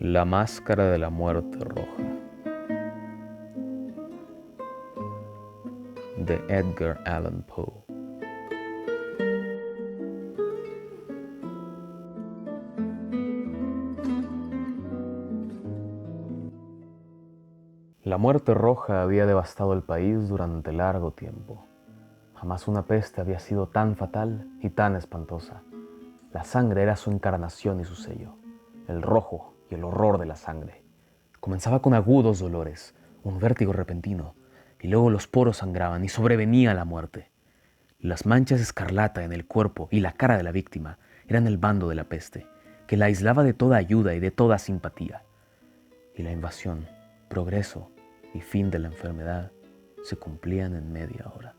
La máscara de la muerte roja, de Edgar Allan Poe. La muerte roja había devastado el país durante largo tiempo. Jamás una peste había sido tan fatal y tan espantosa. La sangre era su encarnación y su sello, el rojo y el horror de la sangre. Comenzaba con agudos dolores, un vértigo repentino, y luego los poros sangraban y sobrevenía la muerte. Las manchas escarlata en el cuerpo y la cara de la víctima eran el bando de la peste, que la aislaba de toda ayuda y de toda simpatía. Y la invasión, progreso y fin de la enfermedad se cumplían en media hora.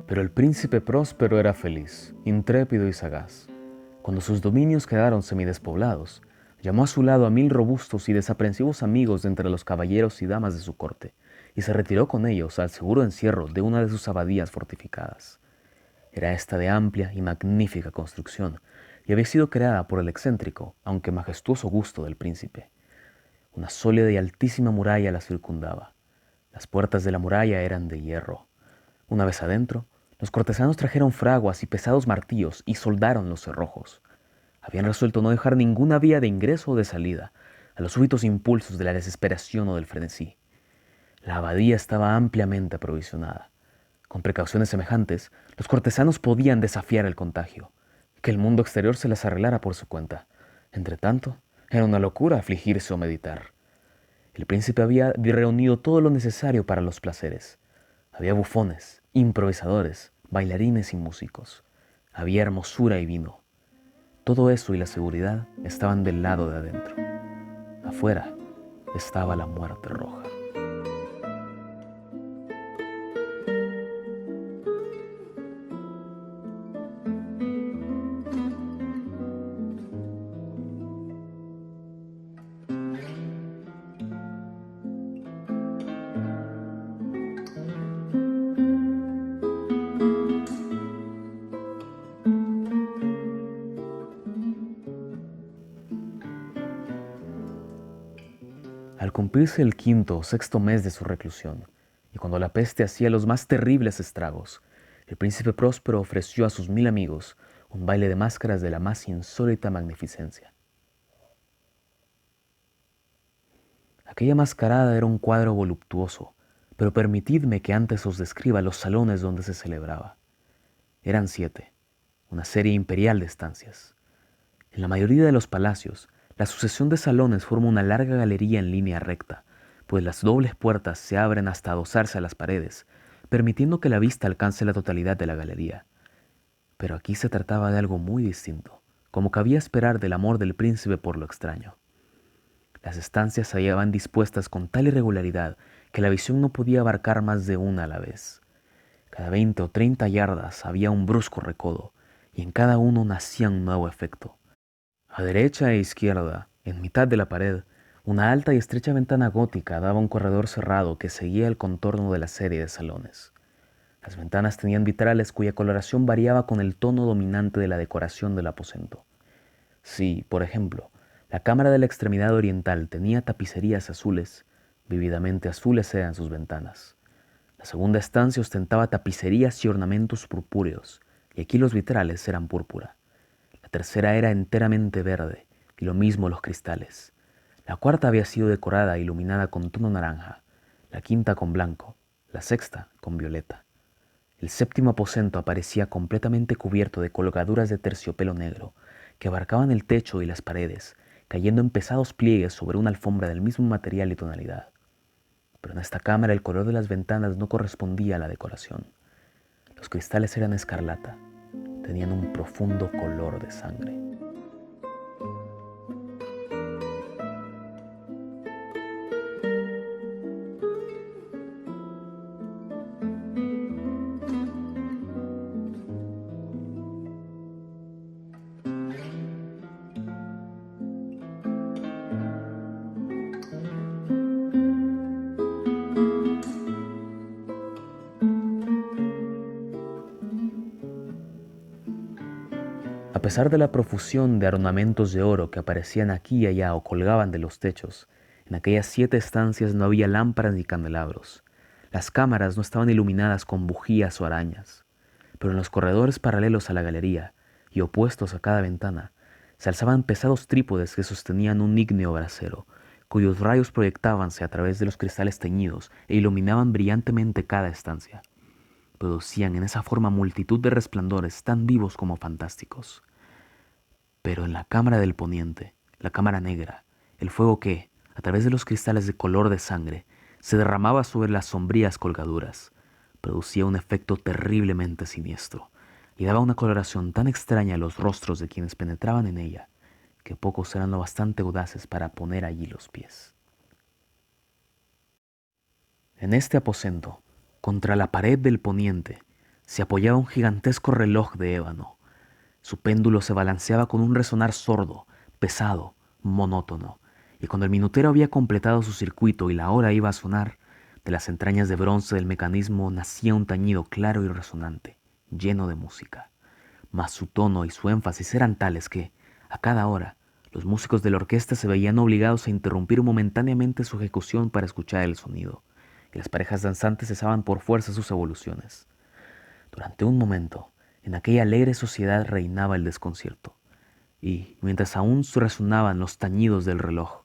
Pero el príncipe próspero era feliz, intrépido y sagaz. Cuando sus dominios quedaron semidespoblados, llamó a su lado a 1000 robustos y desaprensivos amigos de entre los caballeros y damas de su corte, y se retiró con ellos al seguro encierro de una de sus abadías fortificadas. Era esta de amplia y magnífica construcción, y había sido creada por el excéntrico, aunque majestuoso gusto del príncipe. Una sólida y altísima muralla la circundaba. Las puertas de la muralla eran de hierro. Una vez adentro, los cortesanos trajeron fraguas y pesados martillos y soldaron los cerrojos. Habían resuelto no dejar ninguna vía de ingreso o de salida a los súbitos impulsos de la desesperación o del frenesí. La abadía estaba ampliamente aprovisionada. Con precauciones semejantes, los cortesanos podían desafiar el contagio. Que el mundo exterior se las arreglara por su cuenta. Entretanto, era una locura afligirse o meditar. El príncipe había reunido todo lo necesario para los placeres. Había bufones, improvisadores, bailarines y músicos. Había hermosura y vino. Todo eso y la seguridad estaban del lado de adentro. Afuera estaba la muerte roja. Al cumplirse el quinto o sexto mes de su reclusión, y cuando la peste hacía los más terribles estragos, el príncipe próspero ofreció a sus 1000 amigos un baile de máscaras de la más insólita magnificencia. Aquella mascarada era un cuadro voluptuoso, pero permitidme que antes os describa los salones donde se celebraba. Eran 7, una serie imperial de estancias. En la mayoría de los palacios, la sucesión de salones forma una larga galería en línea recta, pues las dobles puertas se abren hasta adosarse a las paredes, permitiendo que la vista alcance la totalidad de la galería. Pero aquí se trataba de algo muy distinto, como cabía esperar del amor del príncipe por lo extraño. Las estancias se hallaban dispuestas con tal irregularidad que la visión no podía abarcar más de una a la vez. Cada 20 o 30 yardas había un brusco recodo, y en cada uno nacía un nuevo efecto. A derecha e izquierda, en mitad de la pared, una alta y estrecha ventana gótica daba a un corredor cerrado que seguía el contorno de la serie de salones. Las ventanas tenían vitrales cuya coloración variaba con el tono dominante de la decoración del aposento. Si, por ejemplo, la cámara de la extremidad oriental tenía tapicerías azules, vívidamente azules eran sus ventanas. La segunda estancia ostentaba tapicerías y ornamentos purpúreos, y aquí los vitrales eran púrpura. La tercera era enteramente verde, y lo mismo los cristales. La cuarta había sido decorada e iluminada con tono naranja, la quinta con blanco, la sexta con violeta. El séptimo aposento aparecía completamente cubierto de colgaduras de terciopelo negro, que abarcaban el techo y las paredes, cayendo en pesados pliegues sobre una alfombra del mismo material y tonalidad. Pero en esta cámara el color de las ventanas no correspondía a la decoración. Los cristales eran escarlata, tenían un profundo color de sangre. pesar de la profusión de ornamentos de oro que aparecían aquí y allá o colgaban de los techos, en aquellas 7 estancias no había lámparas ni candelabros. Las cámaras no estaban iluminadas con bujías o arañas, pero en los corredores paralelos a la galería y opuestos a cada ventana, se alzaban pesados trípodes que sostenían un ígneo brasero, cuyos rayos proyectábanse a través de los cristales teñidos e iluminaban brillantemente cada estancia. Producían en esa forma multitud de resplandores tan vivos como fantásticos. Pero en la cámara del poniente, la cámara negra, el fuego que, a través de los cristales de color de sangre, se derramaba sobre las sombrías colgaduras, producía un efecto terriblemente siniestro y daba una coloración tan extraña a los rostros de quienes penetraban en ella, que pocos eran lo bastante audaces para poner allí los pies. En este aposento, contra la pared del poniente, se apoyaba un gigantesco reloj de ébano. Su péndulo se balanceaba con un resonar sordo, pesado, monótono, y cuando el minutero había completado su circuito y la hora iba a sonar, de las entrañas de bronce del mecanismo nacía un tañido claro y resonante, lleno de música. Mas su tono y su énfasis eran tales que, a cada hora, los músicos de la orquesta se veían obligados a interrumpir momentáneamente su ejecución para escuchar el sonido, y las parejas danzantes cesaban por fuerza sus evoluciones. Durante un momento, en aquella alegre sociedad reinaba el desconcierto, y, mientras aún resonaban los tañidos del reloj,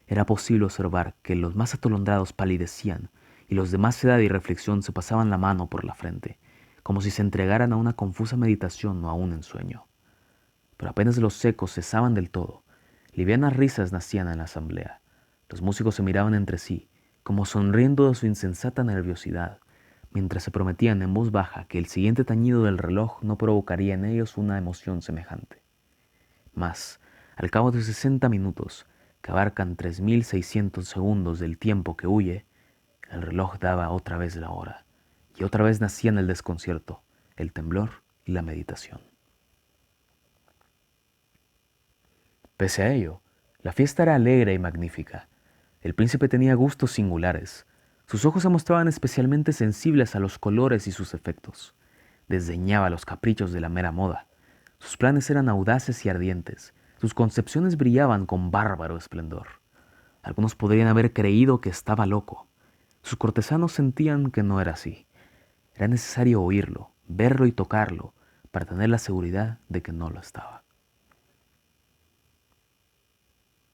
era posible observar que los más atolondrados palidecían y los de más edad y reflexión se pasaban la mano por la frente, como si se entregaran a una confusa meditación o a un ensueño. Pero apenas los ecos cesaban del todo, livianas risas nacían en la asamblea. Los músicos se miraban entre sí, como sonriendo de su insensata nerviosidad, mientras se prometían en voz baja que el siguiente tañido del reloj no provocaría en ellos una emoción semejante. Mas, al cabo de 60 minutos, que abarcan 3600 segundos del tiempo que huye, el reloj daba otra vez la hora, y otra vez nacían el desconcierto, el temblor y la meditación. Pese a ello, la fiesta era alegre y magnífica. El príncipe tenía gustos singulares. Sus ojos se mostraban especialmente sensibles a los colores y sus efectos. Desdeñaba los caprichos de la mera moda. Sus planes eran audaces y ardientes. Sus concepciones brillaban con bárbaro esplendor. Algunos podrían haber creído que estaba loco. Sus cortesanos sentían que no era así. Era necesario oírlo, verlo y tocarlo para tener la seguridad de que no lo estaba.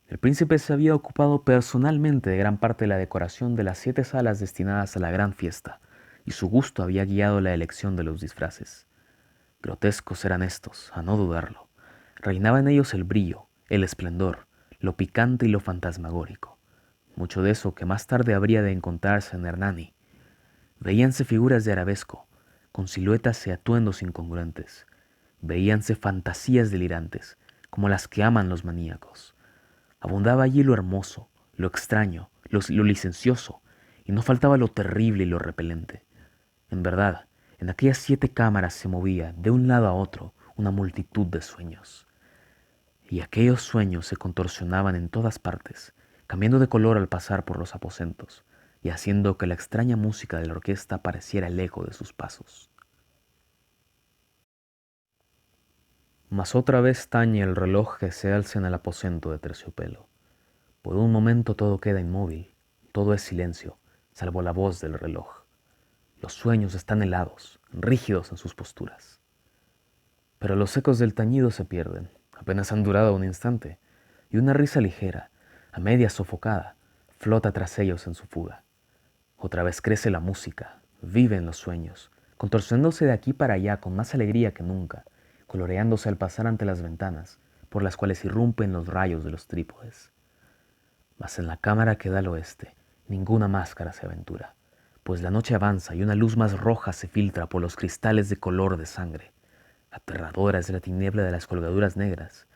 El príncipe se había ocupado personalmente de gran parte de la decoración de las 7 salas destinadas a la gran fiesta, y su gusto había guiado la elección de los disfraces. Grotescos eran estos, a no dudarlo. Reinaba en ellos el brillo, el esplendor, lo picante y lo fantasmagórico. Mucho de eso que más tarde habría de encontrarse en Hernani. Veíanse figuras de arabesco, con siluetas y atuendos incongruentes. Veíanse fantasías delirantes, como las que aman los maníacos. Abundaba allí lo hermoso, lo extraño, lo licencioso, y no faltaba lo terrible y lo repelente. En verdad, en aquellas 7 cámaras se movía, de un lado a otro, una multitud de sueños. Y aquellos sueños se contorsionaban en todas partes, cambiando de color al pasar por los aposentos, y haciendo que la extraña música de la orquesta pareciera el eco de sus pasos. Mas otra vez tañe el reloj que se alza en el aposento de terciopelo. Por un momento todo queda inmóvil, todo es silencio, salvo la voz del reloj. Los sueños están helados, rígidos en sus posturas. Pero los ecos del tañido se pierden, apenas han durado un instante, y una risa ligera, a media sofocada, flota tras ellos en su fuga. Otra vez crece la música, vive en los sueños, contorsionándose de aquí para allá con más alegría que nunca, coloreándose al pasar ante las ventanas, por las cuales irrumpen los rayos de los trípodes. Mas en la cámara que da al oeste, ninguna máscara se aventura, pues la noche avanza y una luz más roja se filtra por los cristales de color de sangre. Aterradora es la tiniebla de las colgaduras negras,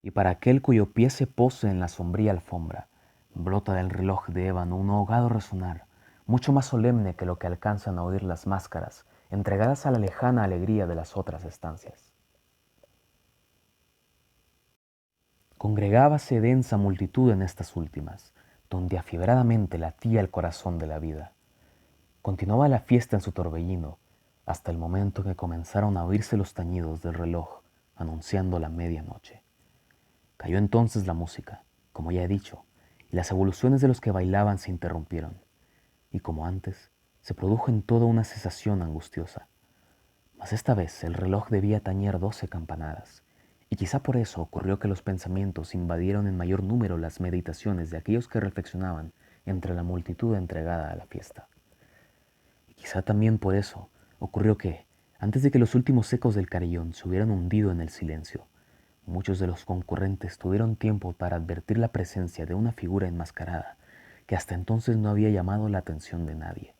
y para aquel cuyo pie se pose en la sombría alfombra, brota del reloj de ébano un ahogado resonar, mucho más solemne que lo que alcanzan a oír las máscaras, entregadas a la lejana alegría de las otras estancias. Congregábase densa multitud en estas últimas, donde afiebradamente latía el corazón de la vida. Continuaba la fiesta en su torbellino, hasta el momento en que comenzaron a oírse los tañidos del reloj anunciando la medianoche. Cayó entonces la música, como ya he dicho, y las evoluciones de los que bailaban se interrumpieron, y como antes, se produjo en todo una cesación angustiosa. Mas esta vez el reloj debía tañer 12 campanadas, y quizá por eso ocurrió que los pensamientos invadieron en mayor número las meditaciones de aquellos que reflexionaban entre la multitud entregada a la fiesta. Y quizá también por eso ocurrió que, antes de que los últimos ecos del carillón se hubieran hundido en el silencio, muchos de los concurrentes tuvieron tiempo para advertir la presencia de una figura enmascarada que hasta entonces no había llamado la atención de nadie.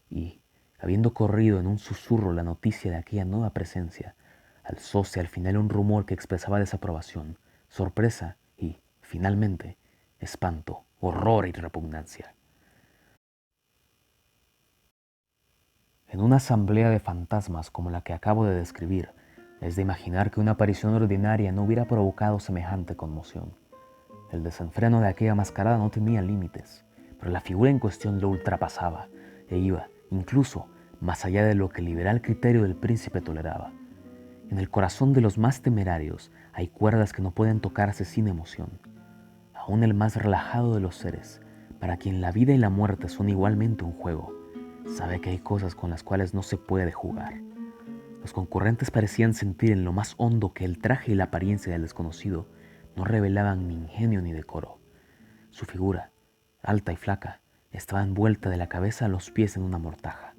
Y, habiendo corrido en un susurro la noticia de aquella nueva presencia, alzóse al final un rumor que expresaba desaprobación, sorpresa y, finalmente, espanto, horror y repugnancia. En una asamblea de fantasmas como la que acabo de describir, es de imaginar que una aparición ordinaria no hubiera provocado semejante conmoción. El desenfreno de aquella mascarada no tenía límites, pero la figura en cuestión lo ultrapasaba e iba, incluso, más allá de lo que el liberal criterio del príncipe toleraba. En el corazón de los más temerarios hay cuerdas que no pueden tocarse sin emoción. Aún el más relajado de los seres, para quien la vida y la muerte son igualmente un juego, sabe que hay cosas con las cuales no se puede jugar. Los concurrentes parecían sentir en lo más hondo que el traje y la apariencia del desconocido no revelaban ni ingenio ni decoro. Su figura, alta y flaca, estaba envuelta de la cabeza a los pies en una mortaja.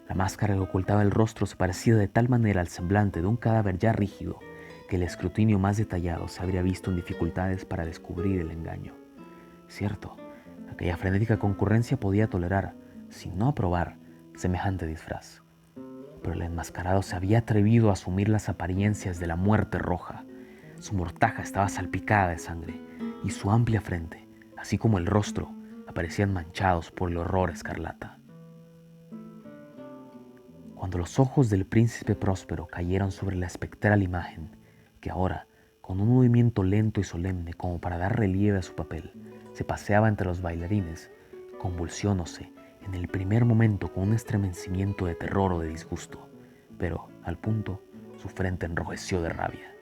La máscara que ocultaba el rostro se parecía de tal manera al semblante de un cadáver ya rígido que el escrutinio más detallado se habría visto en dificultades para descubrir el engaño. Cierto, aquella frenética concurrencia podía tolerar, si no aprobar, semejante disfraz. Pero el enmascarado se había atrevido a asumir las apariencias de la muerte roja. Su mortaja estaba salpicada de sangre y su amplia frente, así como el rostro, aparecían manchados por el horror escarlata. Cuando los ojos del príncipe próspero cayeron sobre la espectral imagen, que ahora, con un movimiento lento y solemne como para dar relieve a su papel, se paseaba entre los bailarines, convulsionóse en el primer momento con un estremecimiento de terror o de disgusto, pero, al punto, su frente enrojeció de rabia.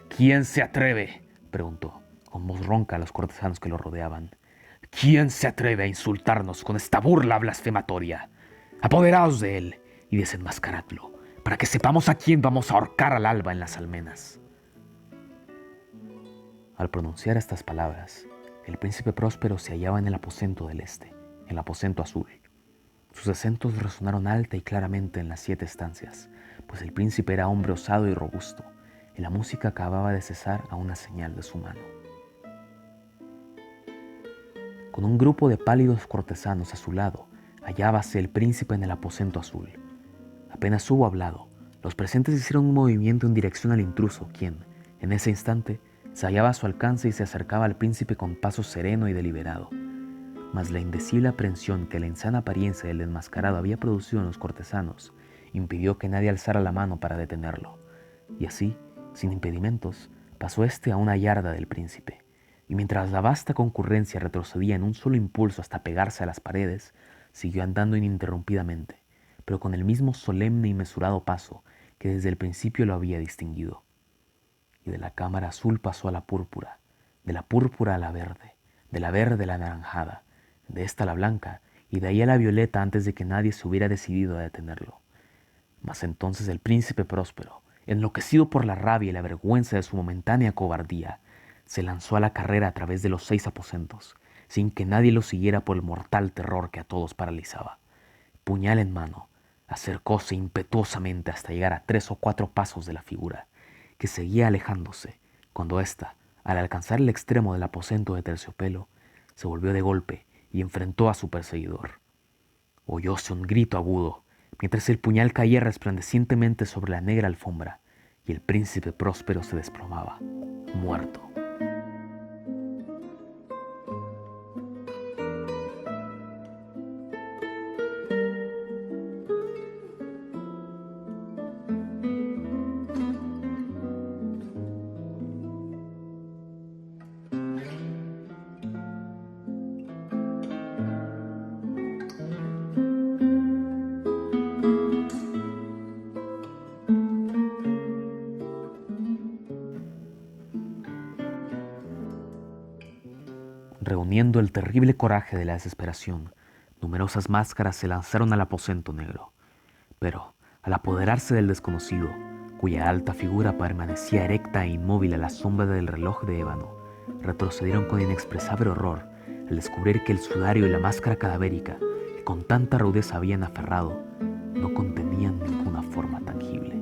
«¿Quién se atreve?», preguntó, con voz ronca a los cortesanos que lo rodeaban. «¿Quién se atreve a insultarnos con esta burla blasfematoria? Apoderaos de él y desenmascaradlo, para que sepamos a quién vamos a ahorcar al alba en las almenas». Al pronunciar estas palabras, el príncipe próspero se hallaba en el aposento del este, el aposento azul. Sus acentos resonaron alta y claramente en las 7 estancias, pues el príncipe era hombre osado y robusto, y la música acababa de cesar a una señal de su mano. Con un grupo de pálidos cortesanos a su lado, hallábase el príncipe en el aposento azul. Apenas hubo hablado, los presentes hicieron un movimiento en dirección al intruso, quien, en ese instante, se hallaba a su alcance y se acercaba al príncipe con paso sereno y deliberado. Mas la indecible aprensión que la insana apariencia del enmascarado había producido en los cortesanos impidió que nadie alzara la mano para detenerlo. Y así, sin impedimentos, pasó éste a una yarda del príncipe, y mientras la vasta concurrencia retrocedía en un solo impulso hasta pegarse a las paredes, siguió andando ininterrumpidamente, pero con el mismo solemne y mesurado paso que desde el principio lo había distinguido. Y de la cámara azul pasó a la púrpura, de la púrpura a la verde, de la verde a la anaranjada, de esta a la blanca, y de ahí a la violeta antes de que nadie se hubiera decidido a detenerlo. Mas entonces el príncipe próspero, enloquecido por la rabia y la vergüenza de su momentánea cobardía, se lanzó a la carrera a través de los 6 aposentos, sin que nadie lo siguiera por el mortal terror que a todos paralizaba. Puñal en mano, acercóse impetuosamente hasta llegar a 3 o 4 pasos de la figura, que seguía alejándose, cuando ésta, al alcanzar el extremo del aposento de terciopelo, se volvió de golpe y enfrentó a su perseguidor. Oyóse un grito agudo, mientras el puñal caía resplandecientemente sobre la negra alfombra, y el príncipe próspero se desplomaba, muerto. Temiendo el terrible coraje de la desesperación, numerosas máscaras se lanzaron al aposento negro. Pero, al apoderarse del desconocido, cuya alta figura permanecía erecta e inmóvil a la sombra del reloj de ébano, retrocedieron con inexpresable horror al descubrir que el sudario y la máscara cadavérica, que con tanta rudeza habían aferrado, no contenían ninguna forma tangible.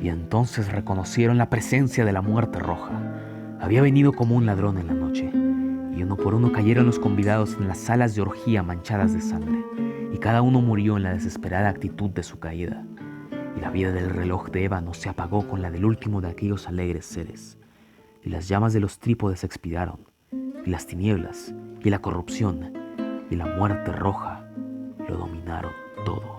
Y entonces reconocieron la presencia de la muerte roja. Había venido como un ladrón en la noche, y uno por uno cayeron los convidados en las salas de orgía manchadas de sangre, y cada uno murió en la desesperada actitud de su caída. Y la vida del reloj de ébano se apagó con la del último de aquellos alegres seres, y las llamas de los trípodes expiraron, y las tinieblas, y la corrupción, y la muerte roja lo dominaron todo.